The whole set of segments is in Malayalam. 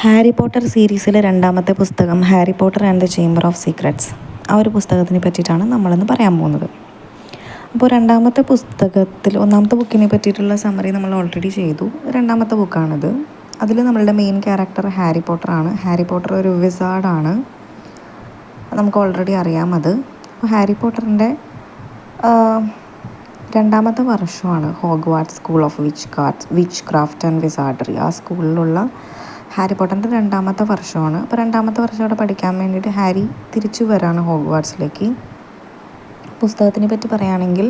ഹാരി പോട്ടർ സീരീസിലെ രണ്ടാമത്തെ പുസ്തകം Harry Potter and the chamber of secrets. ആ ഒരു പുസ്തകത്തിനെ പറ്റിയിട്ടാണ് നമ്മളിന്ന് പറയാൻ പോകുന്നത്. അപ്പോൾ രണ്ടാമത്തെ പുസ്തകത്തിൽ ഒന്നാമത്തെ ബുക്കിനെ പറ്റിയിട്ടുള്ള സമ്മറി നമ്മൾ ഓൾറെഡി ചെയ്തു. രണ്ടാമത്തെ ബുക്കാണിത്. അതിൽ നമ്മളുടെ മെയിൻ ക്യാരക്ടർ ഹാരി പോട്ടറാണ്. ഹാരി പോട്ടർ ഒരു വിസാർഡാണ്, നമുക്ക് ഓൾറെഡി അറിയാം അത്. അപ്പോൾ ഹാരി പോട്ടറിൻ്റെ രണ്ടാമത്തെ വർഷമാണ് Hogwarts school of witchcraft and wizardry. ആ സ്കൂളിലുള്ള ഹാരി പോട്ടറിൻ്റെ രണ്ടാമത്തെ വർഷമാണ്. അപ്പോൾ രണ്ടാമത്തെ വർഷം അവിടെ പഠിക്കാൻ വേണ്ടിയിട്ട് ഹാരി തിരിച്ചു വരാണ് ഹോഗ്വാർട്സിലേക്ക്. പുസ്തകത്തിനെ പറ്റി പറയുകയാണെങ്കിൽ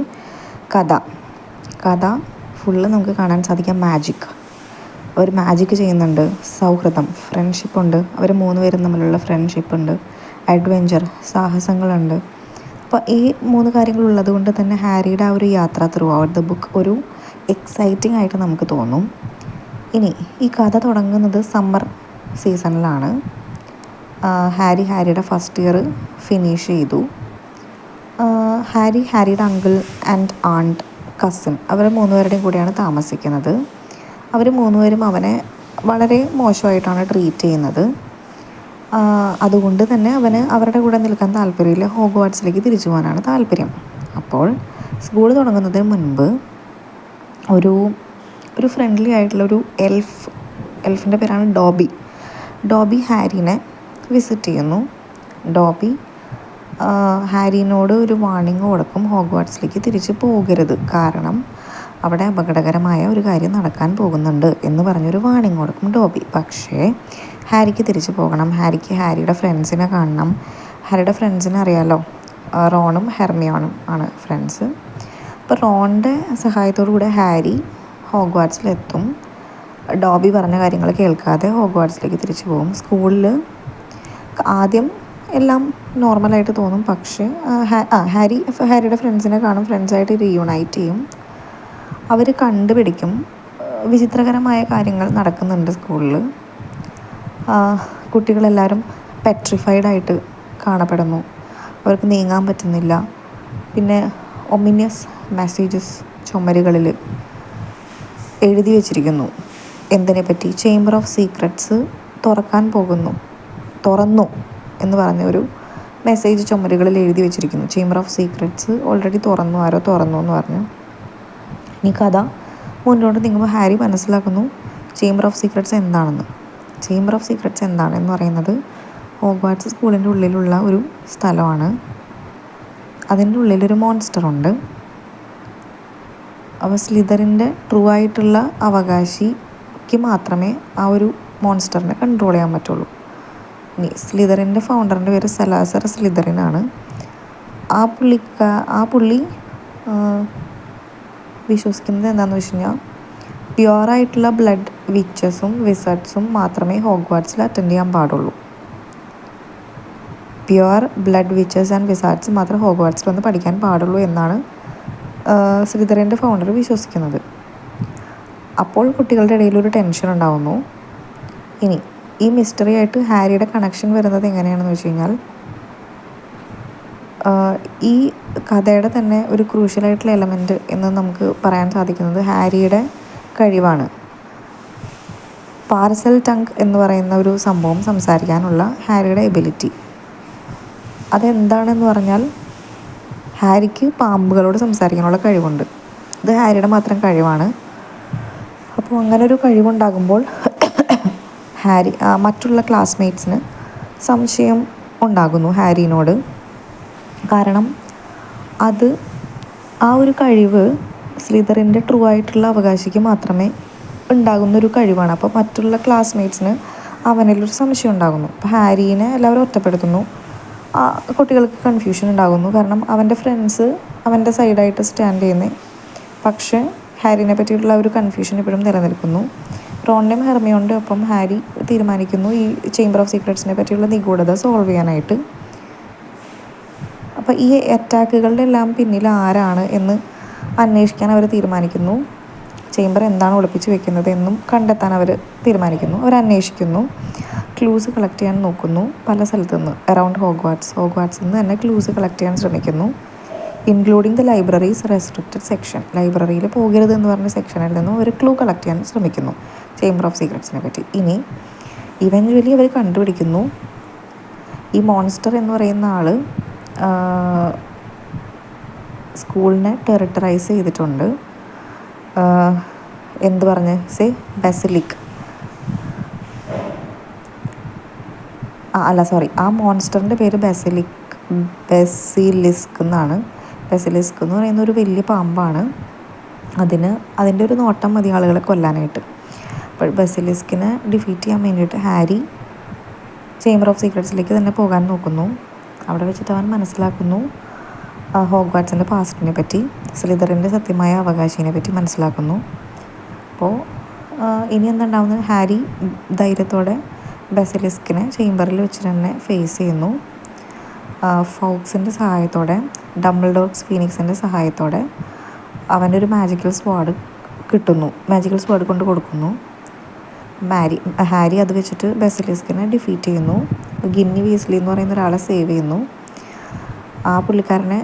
കഥ ഫുള്ള് നമുക്ക് കാണാൻ സാധിക്കാം മാജിക്. അവർ മാജിക് ചെയ്യുന്നുണ്ട്, സൗഹൃദം, ഫ്രണ്ട്ഷിപ്പുണ്ട്, അവർ മൂന്നുപേരും തമ്മിലുള്ള ഫ്രണ്ട്ഷിപ്പുണ്ട്, അഡ്വെഞ്ചർ, സാഹസങ്ങളുണ്ട്. അപ്പോൾ ഈ മൂന്ന് കാര്യങ്ങളുള്ളത് കൊണ്ട് തന്നെ ഹാരിയുടെ ആ ഒരു യാത്ര ത്രൂ ഔട്ട് ദ ബുക്ക് ഒരു എക്സൈറ്റിംഗ് ആയിട്ട് നമുക്ക് തോന്നും. ഇനി ഈ കഥ തുടങ്ങുന്നത് സമ്മർ സീസണിലാണ്. ഹാരിയുടെ ഫസ്റ്റ് ഇയർ ഫിനിഷ് ചെയ്തു. ഹാരിയുടെ അങ്കിൾ ആൻഡ് ആണ്ട്, കസിൻ, അവർ മൂന്നുപേരുടെയും കൂടെയാണ് താമസിക്കുന്നത്. അവർ മൂന്നുപേരും അവനെ വളരെ മോശമായിട്ടാണ് ട്രീറ്റ് ചെയ്യുന്നത്. അതുകൊണ്ട് തന്നെ അവന് അവരുടെ കൂടെ നിൽക്കാൻ താല്പര്യമില്ല. ഹോഗ്വാർട്സിലേക്ക് തിരിച്ചു പോകാനാണ് താല്പര്യം. അപ്പോൾ സ്കൂൾ തുടങ്ങുന്നതിന് മുൻപ് ഒരു ഫ്രണ്ട്ലി ആയിട്ടുള്ളൊരു എൽഫിൻ്റെ പേരാണ് ഡോബി ഹാരിനെ വിസിറ്റ് ചെയ്യുന്നു. ഡോബി ഹാരിനോട് ഒരു വാർണിംഗ് കൊടുക്കും, ഹോഗ്വാർട്സിലേക്ക് തിരിച്ച് പോകരുത്, കാരണം അവിടെ അപകടകരമായ ഒരു കാര്യം നടക്കാൻ പോകുന്നുണ്ട് എന്ന് പറഞ്ഞൊരു വാർണിംഗ് കൊടുക്കും ഡോബി. പക്ഷേ ഹാരിക്ക് തിരിച്ച് പോകണം. ഹാരിയുടെ ഫ്രണ്ട്സിനെ കാണണം. ഹാരിയുടെ ഫ്രണ്ട്സിനെ അറിയാലോ, റോണും ഹെർമിയോണും ആണ് ഫ്രണ്ട്സ്. അപ്പോൾ റോണിൻ്റെ സഹായത്തോടു കൂടെ ഹാരി ഹോഗ്വാർട്സിലെത്തും. ഡോബി പറഞ്ഞ കാര്യങ്ങൾ കേൾക്കാതെ ഹോഗ്വാർട്സിലേക്ക് തിരിച്ചു പോകും. സ്കൂളിൽ ആദ്യം എല്ലാം നോർമലായിട്ട് തോന്നും. പക്ഷേ ഹാരിയുടെ ഫ്രണ്ട്സിനെ കാണും, ഫ്രണ്ട്സായിട്ട് റീയൂണൈറ്റ് ചെയ്യും. അവർ കണ്ടുപിടിക്കും വിചിത്രകരമായ കാര്യങ്ങൾ നടക്കുന്നുണ്ട് സ്കൂളിൽ. കുട്ടികളെല്ലാവരും പെട്രിഫൈഡായിട്ട് കാണപ്പെടുന്നു, അവർക്ക് നീങ്ങാൻ പറ്റുന്നില്ല. പിന്നെ ഒമിനിയസ് മെസ്സേജസ് ചുമരുകളിൽ എഴുതി വച്ചിരിക്കുന്നു. എന്തിനെപ്പറ്റി? ചേംബർ ഓഫ് സീക്രട്സ് തുറന്നു എന്ന് പറഞ്ഞ ഒരു മെസ്സേജ് ചുമരുകളിൽ എഴുതി വെച്ചിരിക്കുന്നു. ചേംബർ ഓഫ് സീക്രട്സ് ഓൾറെഡി ആരോ തുറന്നു എന്ന് പറഞ്ഞു. ഇനി കഥ മുന്നോട്ട് നീങ്ങുമ്പോൾ ഹാരി മനസ്സിലാക്കുന്നു ചേംബർ ഓഫ് സീക്രട്സ് എന്താണെന്ന്. ചേംബർ ഓഫ് സീക്രട്സ് എന്താണെന്ന് പറയുന്നത് ഹോഗ്വാർട്സ് സ്കൂളിൻ്റെ ഉള്ളിലുള്ള ഒരു സ്ഥലമാണ്. അതിൻ്റെ ഉള്ളിലൊരു മോൺസ്റ്ററുണ്ട്. അപ്പോൾ സ്ലിതറിൻ്റെ ട്രൂ ആയിട്ടുള്ള അവകാശിക്ക് മാത്രമേ ആ ഒരു മോൺസ്റ്ററിനെ കൺട്രോൾ ചെയ്യാൻ പറ്റുള്ളൂ. ഇനി സ്ലിതറിൻ്റെ ഫൗണ്ടറിൻ്റെ പേര് സലാസർ സ്ലിതറിനാണ്. ആ പുള്ളി വിശ്വസിക്കുന്നത് എന്താണെന്ന് വെച്ച് കഴിഞ്ഞാൽ പ്യുവറായിട്ടുള്ള ബ്ലഡ് വിച്ചസും വിസർട്സും മാത്രമേ ഹോഗ്വാർട്സിൽ അറ്റൻഡ് ചെയ്യാൻ പാടുള്ളൂ. പ്യുവർ ബ്ലഡ് വിച്ചസ് ആൻഡ് വിസാർട്സ് മാത്രമേ ഹോഗ്വാർട്സിൽ വന്ന് പഠിക്കാൻ പാടുള്ളൂ എന്നാണ് സ്ലിതറിൻ്റെ ഫൗണ്ടർ വിശ്വസിക്കുന്നത്. അപ്പോൾ കുട്ടികളുടെ ഇടയിൽ ഒരു ടെൻഷൻ ഉണ്ടാകുന്നു. ഇനി ഈ മിസ്റ്ററി ആയിട്ട് ഹാരിയുടെ കണക്ഷൻ വരുന്നത് എങ്ങനെയാണെന്ന് വെച്ച് കഴിഞ്ഞാൽ ഈ കഥയുടെ തന്നെ ഒരു ക്രൂഷ്യലായിട്ടുള്ള എലമെൻറ്റ് എന്ന് നമുക്ക് പറയാൻ സാധിക്കുന്നത് ഹാരിയുടെ കഴിവാണ്. പാർസൽ ടങ്ക് എന്ന് പറയുന്ന ഒരു സംഭവം സംസാരിക്കാനുള്ള ഹാരിയുടെ എബിലിറ്റി. അതെന്താണെന്ന് പറഞ്ഞാൽ ഹാരിക്ക് പാമ്പുകളോട് സംസാരിക്കാനുള്ള കഴിവുണ്ട്. ഇത് ഹാരിയുടെ മാത്രം കഴിവാണ്. അപ്പോൾ അങ്ങനൊരു കഴിവുണ്ടാകുമ്പോൾ മറ്റുള്ള ക്ലാസ്മേറ്റ്സിന് സംശയം ഉണ്ടാകുന്നു ഹാരിനോട്. കാരണം ആ ഒരു കഴിവ് സ്ലിതറിൻ്റെ ട്രൂ ആയിട്ടുള്ള അവകാശിക്ക് മാത്രമേ ഉണ്ടാകുന്നൊരു കഴിവാണ്. അപ്പോൾ മറ്റുള്ള ക്ലാസ്മേറ്റ്സിന് അവനിലൊരു സംശയം ഉണ്ടാകുന്നു. അപ്പോൾ ഹാരീനെ എല്ലാവരും ഒറ്റപ്പെടുത്തുന്നു. കുട്ടികൾക്ക് കൺഫ്യൂഷൻ ഉണ്ടാകുന്നു, കാരണം അവൻ്റെ ഫ്രണ്ട്സ് അവൻ്റെ സൈഡായിട്ട് സ്റ്റാൻഡ് ചെയ്യുന്നത്. പക്ഷേ ഹാരിനെ പറ്റിയിട്ടുള്ള ഒരു കൺഫ്യൂഷൻ ഇപ്പോഴും നിലനിൽക്കുന്നു. റോണിൻ്റെയും ഹെർമിയോണിൻ്റെ ഒപ്പം ഹാരി തീരുമാനിക്കുന്നു ഈ ചേംബർ ഓഫ് സീക്രട്സിനെ പറ്റിയുള്ള നിഗൂഢത സോൾവ് ചെയ്യാനായിട്ട്. അപ്പോൾ ഈ അറ്റാക്കുകളുടെ എല്ലാം പിന്നിൽ ആരാണ് എന്ന് അന്വേഷിക്കാൻ അവർ തീരുമാനിക്കുന്നു. ചേംബർ എന്താണ് ഒളിപ്പിച്ച് വെക്കുന്നത് എന്നും കണ്ടെത്താൻ അവർ തീരുമാനിക്കുന്നു. അവർ അന്വേഷിക്കുന്നു, ക്ലൂസ് കളക്ട് ചെയ്യാൻ നോക്കുന്നു പല സ്ഥലത്തു നിന്ന്. അറൗണ്ട് ഹോഗ്വാർട്സിൽ നിന്ന് തന്നെ ക്ലൂസ് കളക്ട് ചെയ്യാൻ ശ്രമിക്കുന്നു. Including the libraries restricted section. ലൈബ്രറിയിൽ പോകരുത് എന്ന് പറഞ്ഞ സെക്ഷനിൽ നിന്നും ഒരു ക്ലൂ കളക്ട് ചെയ്യാൻ ശ്രമിക്കുന്നു ചേംബർ ഓഫ് സീക്രട്സിനെ പറ്റി. ഇനി ഇവഞ്ച്വലി അവർ കണ്ടുപിടിക്കുന്നു ഈ മോൺസ്റ്റർ എന്ന് പറയുന്ന ആൾ സ്കൂളിനെ ടെറിട്ടറൈസ് ചെയ്തിട്ടുണ്ട്. എന്ത് പറഞ്ഞ് ബസിലിക് ആ മോൺസ്റ്ററിൻ്റെ പേര് ബെസിലിസ്ക് എന്നാണ്. ബെസിലിസ്ക് എന്ന് പറയുന്ന ഒരു വലിയ പാമ്പാണ്. അതിൻ്റെ ഒരു നോട്ടം മതി ആളുകളെ കൊല്ലാനായിട്ട്. അപ്പോൾ ബെസിലിസ്കിനെ ഡിഫീറ്റ് ചെയ്യാൻ വേണ്ടിയിട്ട് ഹാരി ചേംബർ ഓഫ് സീക്രട്സിലേക്ക് തന്നെ പോകാൻ നോക്കുന്നു. അവിടെ വെച്ചിട്ട് അവൻ മനസ്സിലാക്കുന്നു ഹോഗ്വാർട്സിൻ്റെ പാസ്റ്റിനെ പറ്റി, സ്ലിതറിൻ്റെ സത്യമായ അവകാശിനെ പറ്റി മനസ്സിലാക്കുന്നു. അപ്പോൾ ഇനി എന്തുണ്ടാവുന്നത്, ഹാരി ധൈര്യത്തോടെ ബെസിലിസ്കിനെ ചേംബറിൽ വെച്ച് തന്നെ ഫേസ് ചെയ്യുന്നു. ഫൗക്സിൻ്റെ സഹായത്തോടെ, ഡംബിൾഡോർസ് ഫീനിക്സിൻ്റെ സഹായത്തോടെ അവനൊരു മാജിക്കൽ സ്വാഡ് കൊണ്ട് കൊടുക്കുന്നു. ഹാരി അത് വെച്ചിട്ട് ബെസിലിസ്കിനെ ഡിഫീറ്റ് ചെയ്യുന്നു. ഗിന്നി വീസ്ലി എന്ന് പറയുന്ന ഒരാളെ സേവ് ചെയ്യുന്നു. ആ പുള്ളിക്കാരനെ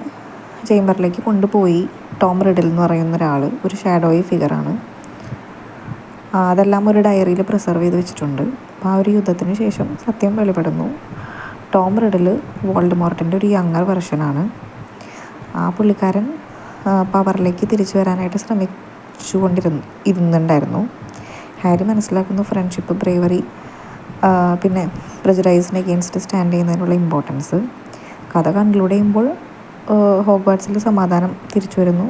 ചേംബറിലേക്ക് കൊണ്ടുപോയി ടോം റിഡിൽ എന്ന് പറയുന്ന ഒരാൾ, ഒരു ഷാഡോയി ഫിഗറാണ്. അതെല്ലാം ഒരു ഡയറിയിൽ പ്രിസർവ് ചെയ്ത് വെച്ചിട്ടുണ്ട്. അപ്പോൾ ആ ഒരു യുദ്ധത്തിന് ശേഷം സത്യം വെളിപ്പെടുന്നു. ടോം റിഡിൽ വോൾഡമോർട്ടിൻ്റെ ഒരു യങ്ങർ വെർഷനാണ്. ആ പുള്ളിക്കാരൻ പവറിലേക്ക് തിരിച്ചു വരാനായിട്ട് ഇരുന്നുണ്ടായിരുന്നു. ഹാരി മനസ്സിലാക്കുന്നു ഫ്രണ്ട്ഷിപ്പ്, ബ്രേവറി, പിന്നെ പ്രെജുഡൈസിന് എഗെയിൻസ്റ്റ് സ്റ്റാൻഡ് ചെയ്യുന്നതിനുള്ള ഇമ്പോർട്ടൻസ്. കഥ കൺക്ലൂഡ് ചെയ്യുമ്പോൾ ഹോഗ്വാർട്സിൽ സമാധാനം തിരിച്ചു വരുന്നു.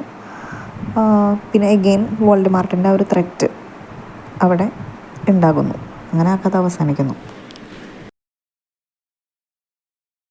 പിന്നെ എഗെയിൻ വോൾഡമോർട്ടിൻ്റെ ആ ഒരു ത്രെറ്റ് അവിടെ ഉണ്ടാകുന്നു. അങ്ങനെ ആ കഥ അവസാനിക്കുന്നു.